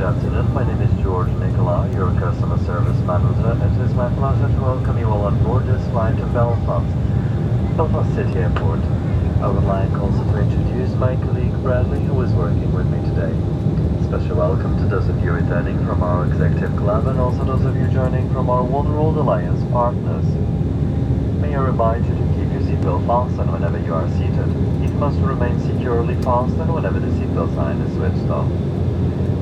afternoon. My name is George Nicola, your customer service manager. It is my pleasure to welcome you all on board this flight to Belfast, Belfast City Airport. I would like also to introduce my colleague Bradley, who is working with me today. Special welcome to those of you returning from our executive club and also those of you joining from our One World Alliance partners. May I remind you to keep your seatbelt fastened whenever you are seated. It must remain securely fastened whenever the seatbelt sign is switched off.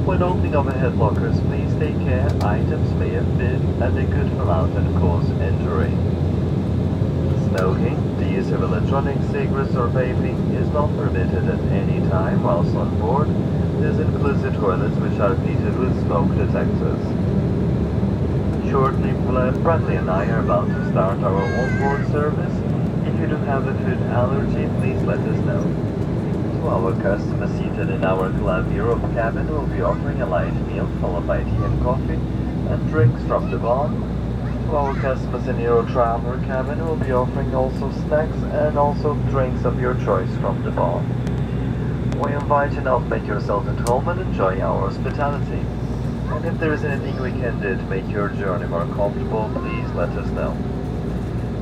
When opening overhead lockers, please take care items may have been and they could fall out and cause injury. Smoking, the use of electronic cigarettes or vaping is not permitted at any time whilst on board. This includes the toilets which are fitted with smoke detectors. Shortly, Bradley and I are about to start our on-board service. If you do have a food allergy, please let us know. To our customers seated in our Club Europe cabin, we'll be offering a light meal followed by tea and coffee and drinks from the bar. To our customers in Euro Traveler cabin, we'll be offering also snacks and also drinks of your choice from the bar. We invite you now to make yourself at home and enjoy our hospitality. And if there is anything we can do to make your journey more comfortable, please let us know.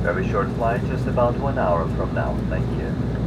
Very short flight, just about 1 hour from now. Thank you.